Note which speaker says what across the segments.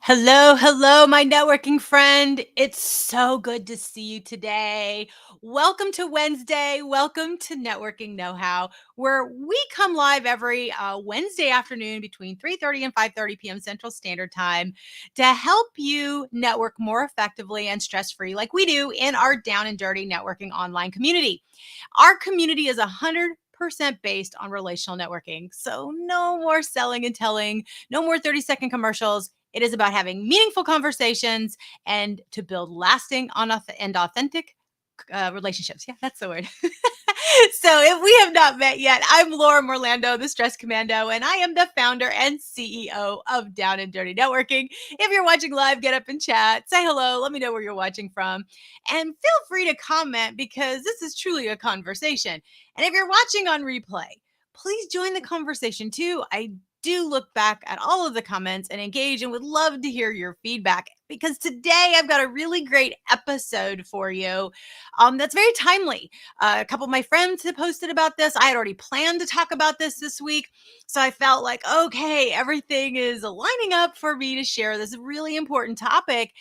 Speaker 1: Hello, hello, my networking friend. It's so good to see you today. Welcome to Wednesday. Welcome to Networking Know How, where we come live every Wednesday afternoon between 3:30 and 5:30 p.m. Central Standard Time to help you network more effectively and stress-free like we do in our down and dirty networking online community. Our community is 100% based on relational networking. So no more selling and telling, no more 30-second commercials. It is about having meaningful conversations and to build lasting and authentic relationships. Yeah, that's the word. So if we have not met yet, I'm Laura Morlando, the Stress Commando, and I am the founder and CEO of Down and Dirty Networking. If you're watching live, get up and chat. Say hello. Let me know where you're watching from. And feel free to comment because this is truly a conversation. And if you're watching on replay, please join the conversation too. I do look back at all of the comments and engage and would love to hear your feedback because today I've got a really great episode for you that's very timely. A couple of my friends had posted about this. I had already planned to talk about this week. So I felt like, okay, everything is lining up for me to share this really important topic.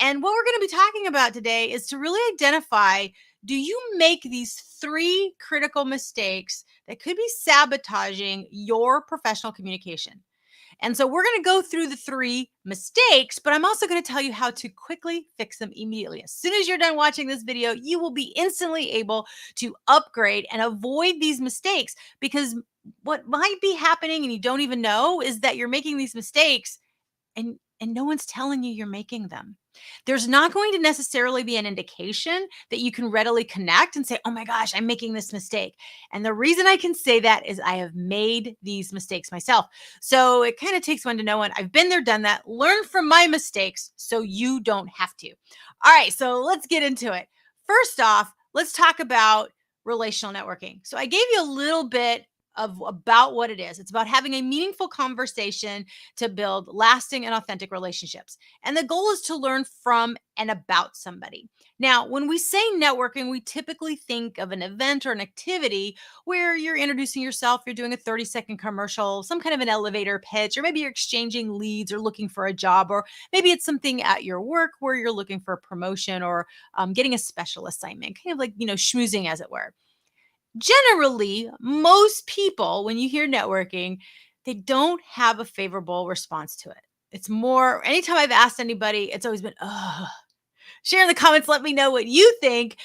Speaker 1: And what we're going to be talking about today is to really identify, do you make these three critical mistakes that could be sabotaging your professional communication? And so we're going to go through the three mistakes, but I'm also going to tell you how to quickly fix them immediately. As soon as you're done watching this video, you will be instantly able to upgrade and avoid these mistakes because what might be happening and you don't even know is that you're making these mistakes and no one's telling you you're making them. There's not going to necessarily be an indication that you can readily connect and say, oh my gosh, I'm making this mistake. And the reason I can say that is I have made these mistakes myself. So it kind of takes one to know one. I've been there, done that, learn from my mistakes so you don't have to. All right, so let's get into it. First off, let's talk about relational networking. So I gave you a little bit of about what it is. It's about having a meaningful conversation to build lasting and authentic relationships. And the goal is to learn from and about somebody. Now, when we say networking, we typically think of an event or an activity where you're introducing yourself, you're doing a 30-second commercial, some kind of an elevator pitch, or maybe you're exchanging leads or looking for a job, or maybe it's something at your work where you're looking for a promotion or getting a special assignment, kind of like, schmoozing as it were. Generally, most people, when you hear networking, they don't have a favorable response to it. It's more, anytime I've asked anybody, it's always been, oh, share in the comments, let me know what you think.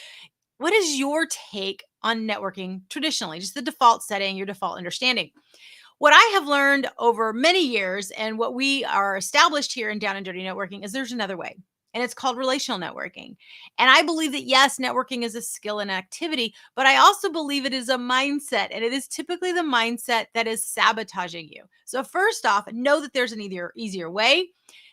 Speaker 1: What is your take on networking traditionally? Just the default setting, your default understanding. What I have learned over many years and what we are established here in Down and Dirty Networking is there's another way. And it's called relational networking. And I believe that, yes, networking is a skill and activity, but I also believe it is a mindset. And it is typically the mindset that is sabotaging you. So, first off, know that there's an easier way.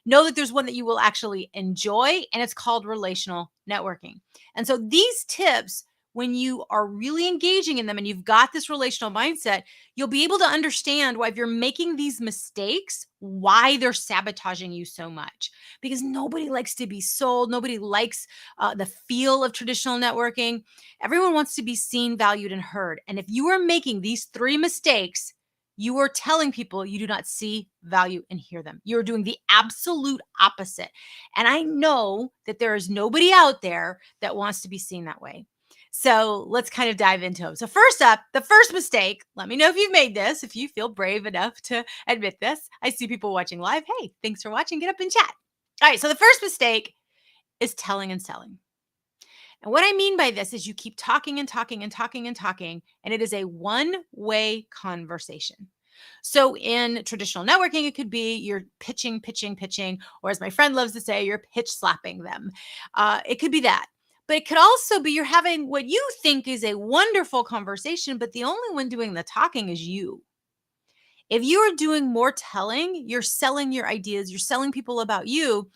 Speaker 1: Know that there's one that you will actually enjoy, and it's called relational networking. And so, these tips, when you are really engaging in them and you've got this relational mindset, you'll be able to understand why, if you're making these mistakes, why they're sabotaging you so much. Because nobody likes to be sold. Nobody likes the feel of traditional networking. Everyone wants to be seen, valued, and heard. And if you are making these three mistakes, you are telling people you do not see, value, and hear them. You're doing the absolute opposite. And I know that there is nobody out there that wants to be seen that way. So let's kind of dive into them. So first up, the first mistake, let me know if you've made this, if you feel brave enough to admit this. I see people watching live. Hey, thanks for watching. Get up and chat. All right, so the first mistake is telling and selling. And what I mean by this is you keep talking and talking and talking and talking, and it is a one-way conversation. So in traditional networking, it could be you're pitching, pitching, pitching, or as my friend loves to say, you're pitch slapping them. It could be that. But it could also be you're having what you think is a wonderful conversation, but the only one doing the talking is you. If you are doing more telling, you're selling your ideas, you're selling people about you,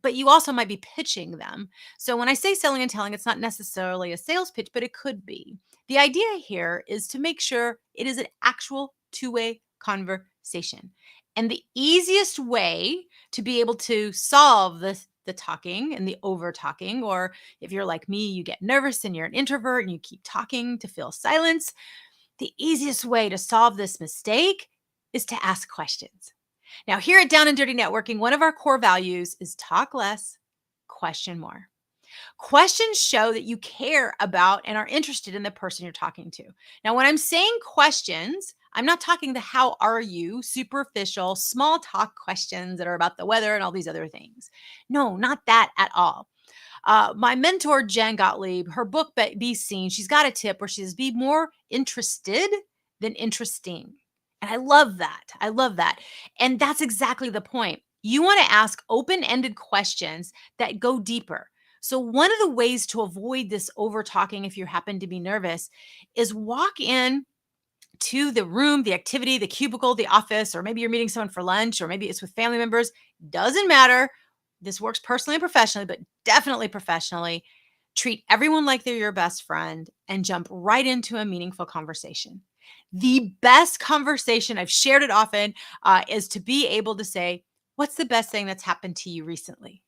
Speaker 1: but you also might be pitching them. So when I say selling and telling, it's not necessarily a sales pitch, but it could be. The idea here is to make sure it is an actual two-way conversation. And the easiest way to be able to solve the talking and the over talking, or if you're like me, you get nervous and you're an introvert and you keep talking to fill silence, the easiest way to solve this mistake is to ask questions. Now, here at Down and Dirty Networking, one of our core values is talk less, question more. Questions show that you care about and are interested in the person you're talking to. Now, when I'm saying questions, I'm not talking the how are you, superficial, small talk questions that are about the weather and all these other things. No, not that at all. My mentor, Jen Gottlieb, her book, Be Seen, she's got a tip where she says, be more interested than interesting. And I love that. I love that. And that's exactly the point. You want to ask open ended questions that go deeper. So, one of the ways to avoid this over talking, if you happen to be nervous, is walk in to the room, the activity, the cubicle, the office, or maybe you're meeting someone for lunch, or maybe it's with family members. Doesn't matter. This works personally and professionally, but definitely professionally. Treat everyone like they're your best friend and jump right into a meaningful conversation. The best conversation, I've shared it often, is to be able to say, what's the best thing that's happened to you recently?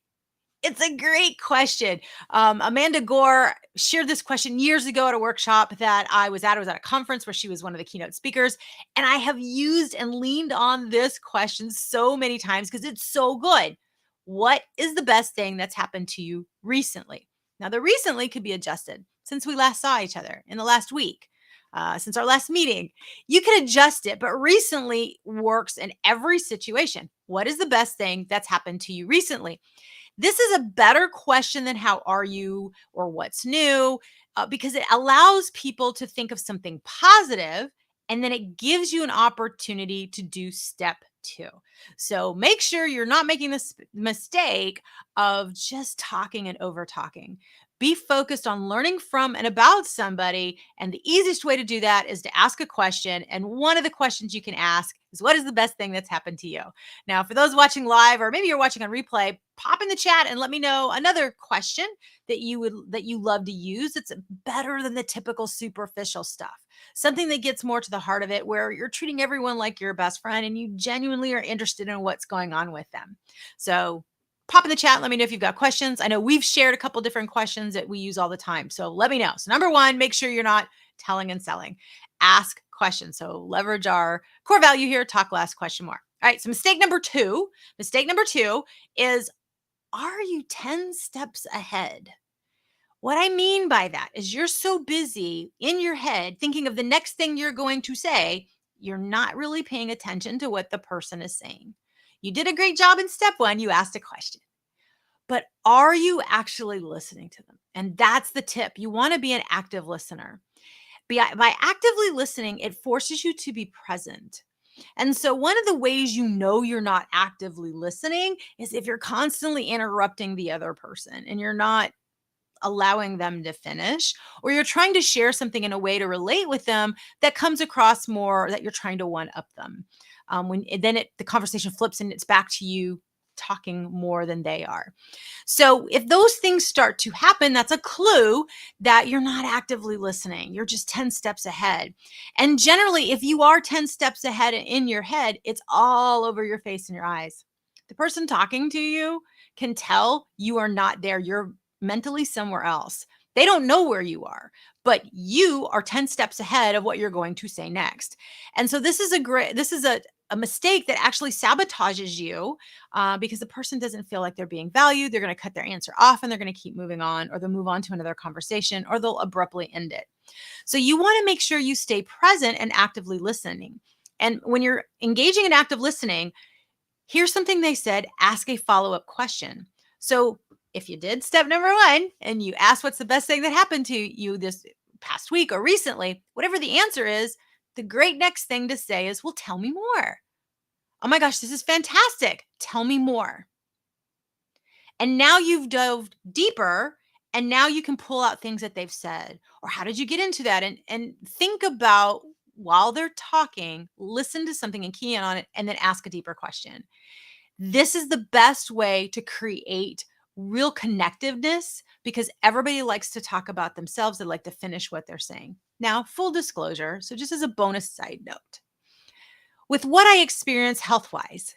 Speaker 1: It's a great question. Amanda Gore shared this question years ago at a workshop that I was at. I was at a conference where she was one of the keynote speakers. And I have used and leaned on this question so many times because it's so good. What is the best thing that's happened to you recently? Now, the recently could be adjusted since we last saw each other in the last week, since our last meeting. You can adjust it, but recently works in every situation. What is the best thing that's happened to you recently? This is a better question than how are you or what's new, because it allows people to think of something positive and then it gives you an opportunity to do step two. So make sure you're not making this mistake of just talking and over talking. Be focused on learning from and about somebody. And the easiest way to do that is to ask a question. And one of the questions you can ask is, what is the best thing that's happened to you? Now, for those watching live, or maybe you're watching on replay, pop in the chat and let me know another question that you love to use. It's better than the typical superficial stuff. Something that gets more to the heart of it, where you're treating everyone like your best friend and you genuinely are interested in what's going on with them. So pop in the chat. Let me know if you've got questions. I know we've shared a couple different questions that we use all the time. So let me know. So number one, make sure you're not telling and selling. Ask questions. So leverage our core value here. Talk less, question more. All right. So mistake number two is, are you 10 steps ahead? What I mean by that is you're so busy in your head thinking of the next thing you're going to say, you're not really paying attention to what the person is saying. You did a great job in step one. You asked a question, but are you actually listening to them? And that's the tip. You want to be an active listener. By actively listening, it forces you to be present. And so, one of the ways you know you're not actively listening is if you're constantly interrupting the other person and you're not allowing them to finish, or you're trying to share something in a way to relate with them that comes across more that you're trying to one up them. The conversation flips and it's back to you talking more than they are. So if those things start to happen, that's a clue that you're not actively listening. You're just 10 steps ahead. And generally, if you are 10 steps ahead in your head, it's all over your face and your eyes. The person talking to you can tell you are not there. You're mentally somewhere else. They don't know where you are, but you are 10 steps ahead of what you're going to say next. And so this is a mistake that actually sabotages you, because the person doesn't feel like they're being valued. They're going to cut their answer off and they're going to keep moving on, or they'll move on to another conversation, or they'll abruptly end it. So you want to make sure you stay present and actively listening. And when you're engaging in active listening, here's something they said: ask a follow-up question. So if you did step number one and you asked what's the best thing that happened to you this past week or recently, whatever the answer is, the great next thing to say is, well, tell me more. Oh my gosh, this is fantastic. Tell me more. And now you've dove deeper, and now you can pull out things that they've said, or how did you get into that? And think about, while they're talking, listen to something and key in on it, and then ask a deeper question. This is the best way to create real connectiveness, because everybody likes to talk about themselves. They like to finish what they're saying. Now, full disclosure, so just as a bonus side note, with what I experience health wise,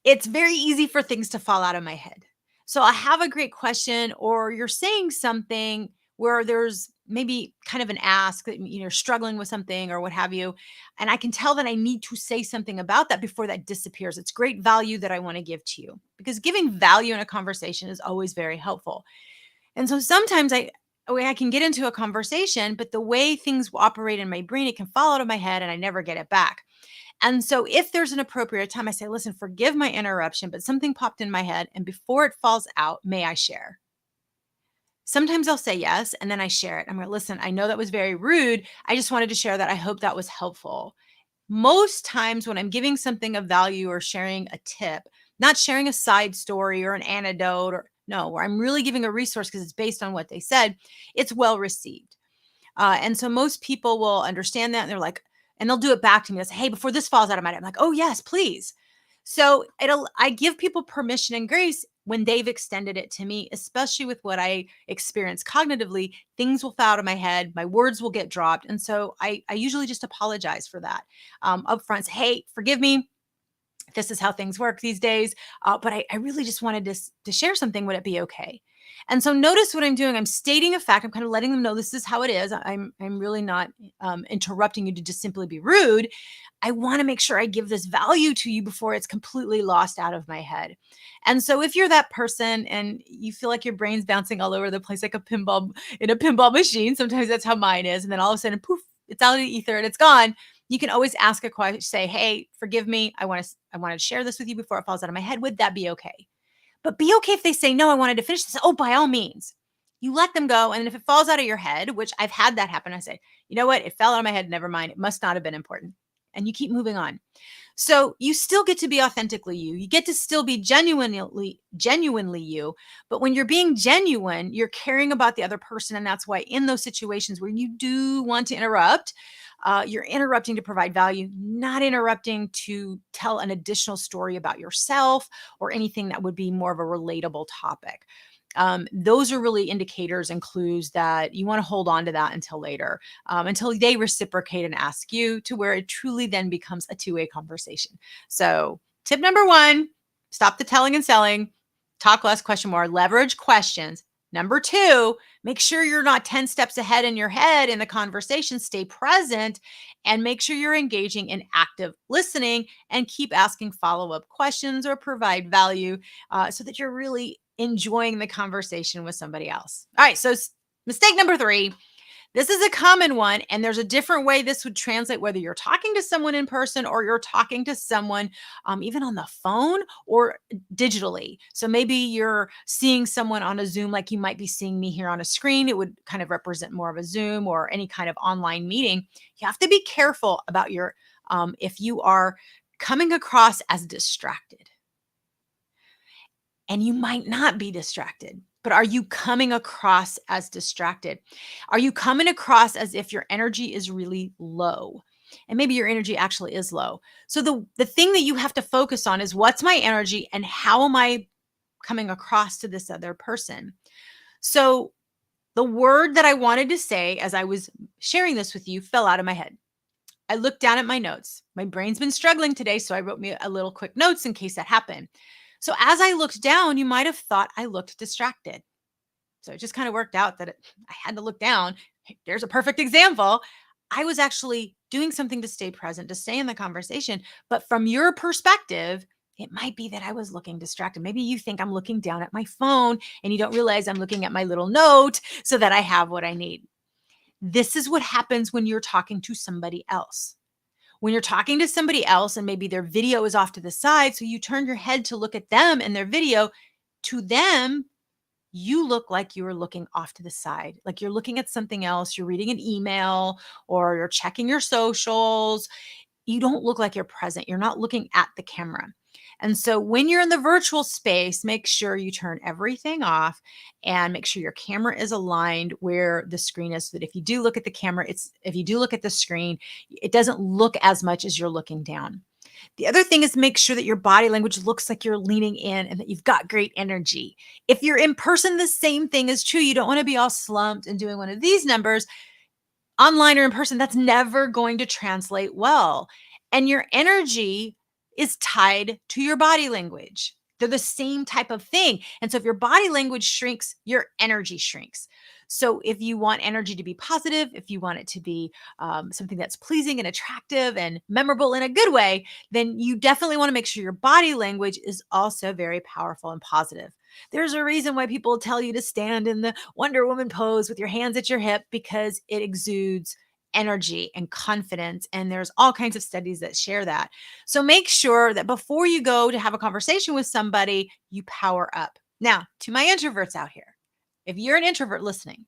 Speaker 1: it's very easy for things to fall out of my head. So I have a great question, or you're saying something where there's maybe kind of an ask that you're struggling with something or what have you, and I can tell that I need to say something about that before that disappears. It's great value that I want to give to you, because giving value in a conversation is always very helpful. And so sometimes I can get into a conversation, but the way things operate in my brain, it can fall out of my head and I never get it back. And so if there's an appropriate time, I say, listen, forgive my interruption, but something popped in my head. And before it falls out, may I share? Sometimes I'll say yes, and then I share it. I'm like, listen, I know that was very rude. I just wanted to share that. I hope that was helpful. Most times when I'm giving something of value or sharing a tip, not sharing a side story or an anecdote, or no, where I'm really giving a resource because it's based on what they said, it's well received. And so most people will understand that, and they're like, and they'll do it back to me. They'll say, hey, before this falls out of my head, I'm like, oh yes, please. So I give people permission and grace when they've extended it to me, especially with what I experience cognitively. Things will fall out of my head, my words will get dropped. And so I usually just apologize for that up front. Say, hey, forgive me, this is how things work these days. But I really just wanted to share something. Would it be okay? And so notice what I'm doing. I'm stating a fact. I'm kind of letting them know this is how it is. I'm really not interrupting you to just simply be rude. I want to make sure I give this value to you before it's completely lost out of my head. And so if you're that person and you feel like your brain's bouncing all over the place like a pinball in a pinball machine, sometimes that's how mine is. And then all of a sudden, poof, it's out of the ether and it's gone. You can always ask a question, say, hey, forgive me. I want to share this with you before it falls out of my head. Would that be okay? But be okay if they say, no, I wanted to finish this. Oh, by all means, you let them go. And if it falls out of your head, which I've had that happen, I say, you know what? It fell out of my head. Never mind. It must not have been important. And you keep moving on. So you still get to be authentically you. You get to still be genuinely you. But when you're being genuine, you're caring about the other person. And that's why in those situations where you do want to interrupt, you're interrupting to provide value, not interrupting to tell an additional story about yourself or anything that would be more of a relatable topic. Those are really indicators and clues that you want to hold on to that until later, until they reciprocate and ask you, to where it truly then becomes a two-way conversation. So, tip number one, stop the telling and selling, talk less, question more, leverage questions. Number two, make sure you're not 10 steps ahead in your head in the conversation. Stay present and make sure you're engaging in active listening, and keep asking follow up questions or provide value so that you're really enjoying the conversation with somebody else. All right. So, mistake number three, this is a common one, and there's a different way this would translate whether you're talking to someone in person or you're talking to someone even on the phone or digitally. So maybe you're seeing someone on a Zoom, like you might be seeing me here on a screen. It would kind of represent more of a Zoom or any kind of online meeting. You have to be careful about if you are coming across as distracted. And you might not be distracted, but are you coming across as distracted? Are you coming across as if your energy is really low? And maybe your energy actually is low. So the thing that you have to focus on is, what's my energy and how am I coming across to this other person? So the word that I wanted to say as I was sharing this with you fell out of my head. I looked down at my notes. My brain's been struggling today, so I wrote me a little quick notes in case that happened. So as I looked down, you might have thought I looked distracted. So it just kind of worked out that I had to look down. There's a perfect example. I was actually doing something to stay present, to stay in the conversation. But from your perspective, it might be that I was looking distracted. Maybe you think I'm looking down at my phone and you don't realize I'm looking at my little note so that I have what I need. This is what happens when you're talking to somebody else. When you're talking to somebody else and maybe their video is off to the side, so you turn your head to look at them and their video, to them, you look like you are looking off to the side, like you're looking at something else, you're reading an email or you're checking your socials. You don't look like you're present. You're not looking at the camera. And so when you're in the virtual space, make sure you turn everything off and make sure your camera is aligned where the screen is, so that if you do look at the camera, if you do look at the screen, it doesn't look as much as you're looking down. The other thing is, make sure that your body language looks like you're leaning in and that you've got great energy. If you're in person, the same thing is true. You don't want to be all slumped and doing one of these numbers online or in person. That's never going to translate well. And your energy is tied to your body language. They're the same type of thing. And so if your body language shrinks, your energy shrinks. So if you want energy to be positive, if you want it to be something that's pleasing and attractive and memorable in a good way, then you definitely want to make sure your body language is also very powerful and positive. There's a reason why people tell you to stand in the Wonder Woman pose with your hands at your hip, because it exudes energy and confidence. And there's all kinds of studies that share that. So make sure that before you go to have a conversation with somebody, you power up. Now, to my introverts out here, if you're an introvert listening,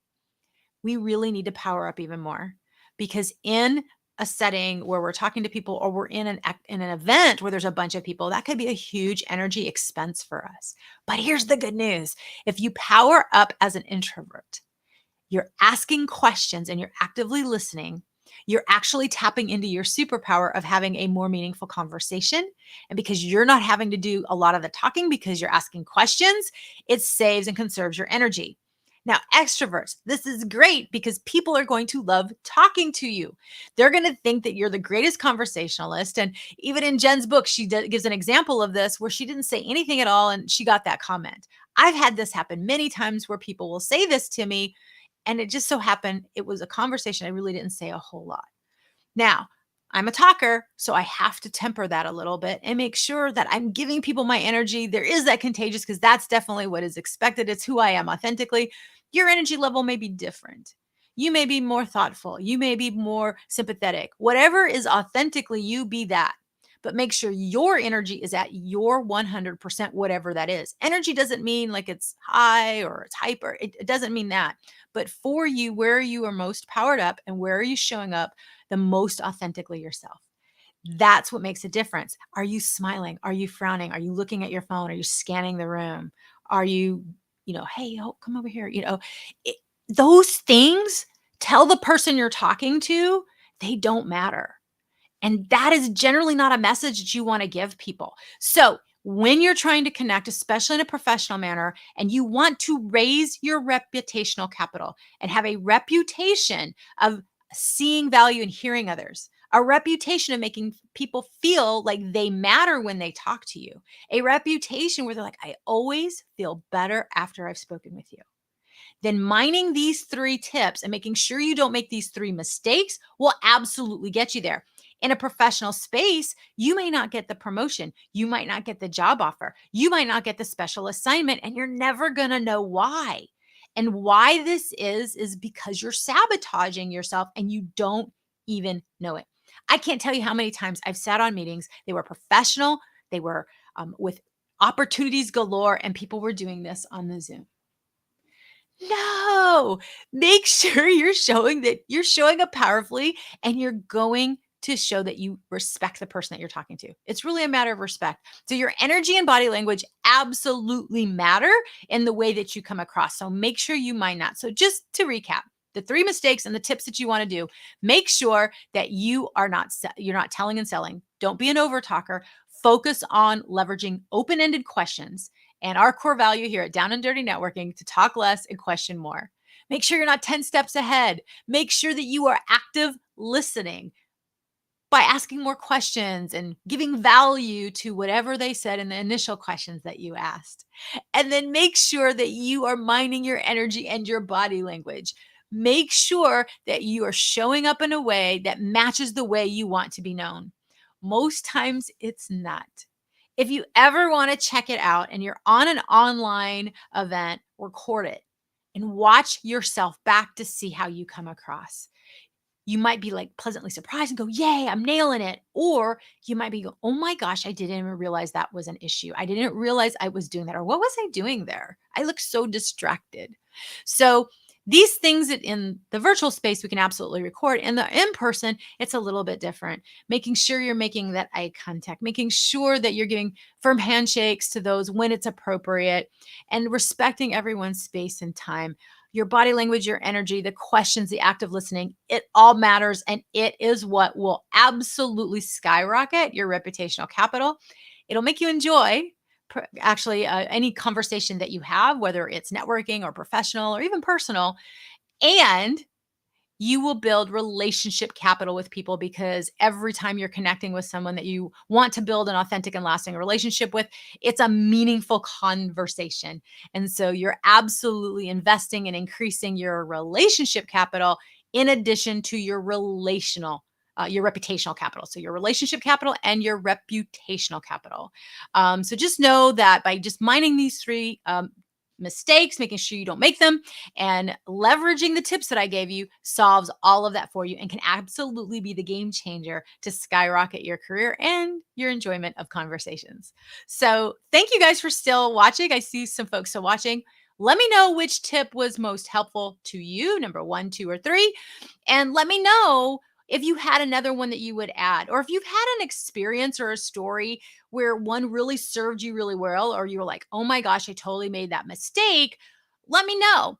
Speaker 1: we really need to power up even more, because in a setting where we're talking to people, or we're in an event where there's a bunch of people, that could be a huge energy expense for us. But here's the good news. If you power up as an introvert, you're asking questions and you're actively listening, you're actually tapping into your superpower of having a more meaningful conversation. And because you're not having to do a lot of the talking because you're asking questions, it saves and conserves your energy. Now, extroverts, this is great because people are going to love talking to you. They're going to think that you're the greatest conversationalist. And even in Jen's book, she gives an example of this where she didn't say anything at all and she got that comment. I've had this happen many times where people will say this to me, and it just so happened it was a conversation I really didn't say a whole lot. Now, I'm a talker, so I have to temper that a little bit and make sure that I'm giving people my energy. There is that contagious, because that's definitely what is expected. It's who I am authentically. Your energy level may be different. You may be more thoughtful. You may be more sympathetic. Whatever is authentically you, be that. But make sure your energy is at your 100%, whatever that is. Energy doesn't mean like it's high or it's hyper. It doesn't mean that. But for you, where you are most powered up and where are you showing up the most authentically yourself? That's what makes a difference. Are you smiling? Are you frowning? Are you looking at your phone? Are you scanning the room? Are you, hey, oh, come over here? It, those things tell the person you're talking to they don't matter. And that is generally not a message that you want to give people. So, when you're trying to connect, especially in a professional manner, and you want to raise your reputational capital and have a reputation of seeing value and hearing others, a reputation of making people feel like they matter when they talk to you, a reputation where they're like, I always feel better after I've spoken with you, then mining these three tips and making sure you don't make these three mistakes will absolutely get you there. In a professional space, you may not get the promotion. You might not get the job offer. You might not get the special assignment, and you're never going to know why. And why this is because you're sabotaging yourself and you don't even know it. I can't tell you how many times I've sat on meetings. They were professional, they were with opportunities galore, and people were doing this on the Zoom. No, make sure you're showing that you're showing up powerfully, and you're going to show that you respect the person that you're talking to. It's really a matter of respect. So your energy and body language absolutely matter in the way that you come across. So make sure you mind that. So just to recap, the three mistakes and the tips that you want to do, make sure that you're not telling and selling. Don't be an over talker. Focus on leveraging open-ended questions, and our core value here at Down and Dirty Networking to talk less and question more. Make sure you're not 10 steps ahead. Make sure that you are active listening by asking more questions and giving value to whatever they said in the initial questions that you asked. And then make sure that you are minding your energy and your body language. Make sure that you are showing up in a way that matches the way you want to be known. Most times it's not. If you ever want to check it out and you're on an online event, record it and watch yourself back to see how you come across. You might be like pleasantly surprised and go, yay, I'm nailing it. Or you might be, oh my gosh, I didn't even realize that was an issue. I didn't realize I was doing that. Or what was I doing there? I look so distracted. So these things that in the virtual space, we can absolutely record. In the in-person, it's a little bit different. Making sure you're making that eye contact, making sure that you're giving firm handshakes to those when it's appropriate, and respecting everyone's space and time. Your body language, your energy, the questions, the active listening, it all matters. And it is what will absolutely skyrocket your reputational capital. It'll make you enjoy actually any conversation that you have, whether it's networking or professional or even personal. And you will build relationship capital with people because every time you're connecting with someone that you want to build an authentic and lasting relationship with, it's a meaningful conversation. And so you're absolutely investing in increasing your relationship capital in addition to your reputational capital. So your relationship capital and your reputational capital. So just know that by just mining these three mistakes, making sure you don't make them, and leveraging the tips that I gave you solves all of that for you and can absolutely be the game changer to skyrocket your career and your enjoyment of conversations. So thank you guys for still watching. I see some folks still watching. Let me know which tip was most helpful to you, number one, two, or three. And let me know if you had another one that you would add, or if you've had an experience or a story where one really served you really well, or you were like, oh my gosh, I totally made that mistake. Let me know.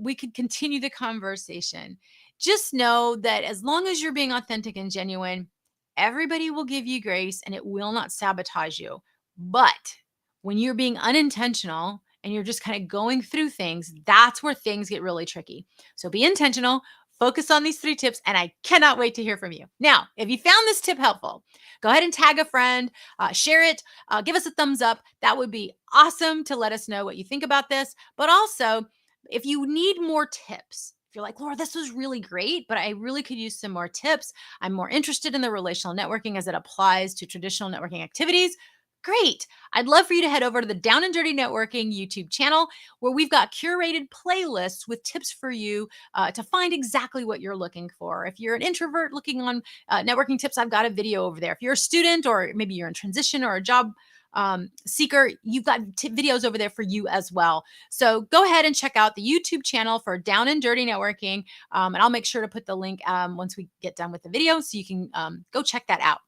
Speaker 1: We could continue the conversation. Just know that as long as you're being authentic and genuine, everybody will give you grace and it will not sabotage you. But when you're being unintentional and you're just kind of going through things, that's where things get really tricky. So be intentional, focus on these three tips, and I cannot wait to hear from you. Now, if you found this tip helpful, go ahead and tag a friend, share it, give us a thumbs up. That would be awesome to let us know what you think about this. But also, if you need more tips, if you're like, Laura, this was really great, but I really could use some more tips. I'm more interested in the relational networking as it applies to traditional networking activities. Great. I'd love for you to head over to the Down and Dirty Networking YouTube channel where we've got curated playlists with tips for you to find exactly what you're looking for. If you're an introvert looking on networking tips, I've got a video over there. If you're a student or maybe you're in transition or a job seeker, you've got videos over there for you as well. So go ahead and check out the YouTube channel for Down and Dirty Networking. And I'll make sure to put the link once we get done with the video so you can go check that out.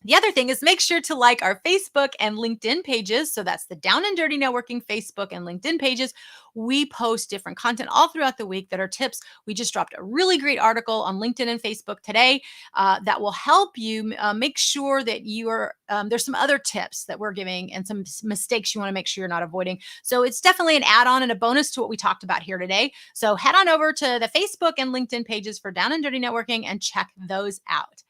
Speaker 1: The other thing is make sure to like our Facebook and LinkedIn pages. So that's the Down and Dirty Networking Facebook and LinkedIn pages. We post different content all throughout the week that are tips. We just dropped a really great article on LinkedIn and Facebook today that will help you make sure that you are, there's some other tips that we're giving and some mistakes you want to make sure you're not avoiding. So it's definitely an add-on and a bonus to what we talked about here today. So head on over to the Facebook and LinkedIn pages for Down and Dirty Networking and check those out.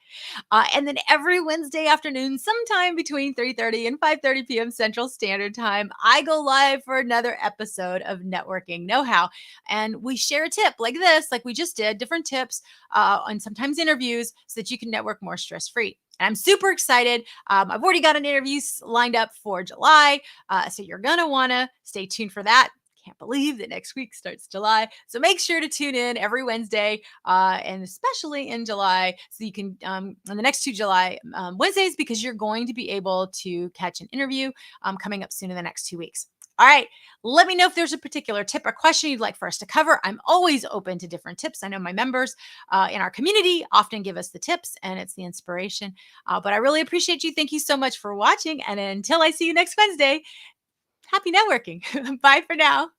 Speaker 1: And then every Wednesday afternoon, sometime between 3:30 and 5:30 p.m. Central Standard Time, I go live for another episode of Networking Know-How. And we share a tip like this, like we just did, different tips and sometimes interviews so that you can network more stress-free. And I'm super excited. I've already got an interview lined up for July. So you're going to want to stay tuned for that. Can't believe that next week starts July. So make sure to tune in every Wednesday and especially in July so you can, on the next two July Wednesdays, because you're going to be able to catch an interview coming up soon in the next 2 weeks. All right. Let me know if there's a particular tip or question you'd like for us to cover. I'm always open to different tips. I know my members in our community often give us the tips and it's the inspiration. But I really appreciate you. Thank you so much for watching. And until I see you next Wednesday, happy networking. Bye for now.